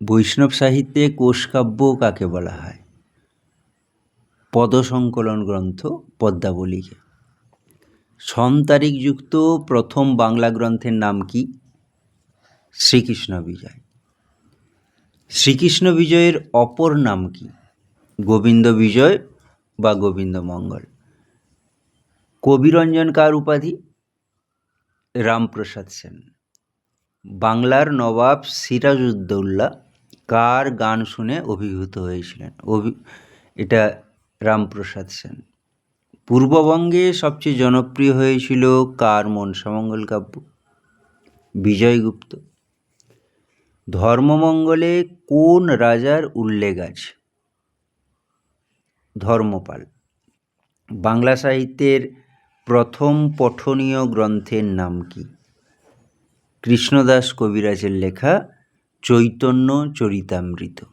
বৈষ্ণব সাহিত্যে কোষকাব্য কাকে বলা হয়? পদসংকলন গ্রন্থ পদ্মাবলীকে। সন তারিখযুক্ত প্রথম বাংলা গ্রন্থের নাম কি? শ্রীকৃষ্ণ বিজয়। শ্রীকৃষ্ণ বিজয়ের অপর নাম কি? গোবিন্দ বিজয় বা গোবিন্দ মঙ্গল। কবিরঞ্জন কার উপাধি? রামপ্রসাদ সেন। বাংলার নবাব সিরাজউদ্দৌলা কার গান শুনে অভিভূত হয়েছিলেন? এটা রামপ্রসাদ সেন। পূর্ববঙ্গে সবচেয়ে জনপ্রিয় হয়েছিল কার মনসামঙ্গল কাব্য? বিজয়গুপ্ত। ধর্মমঙ্গলে কোন রাজার উল্লেখ আছে? ধর্মপাল। বাংলা সাহিত্যের প্রথম পঠনীয় গ্রন্থের নাম কি? কৃষ্ণদাস কবিরাজের লেখা চৈতন্য চরিতামৃত।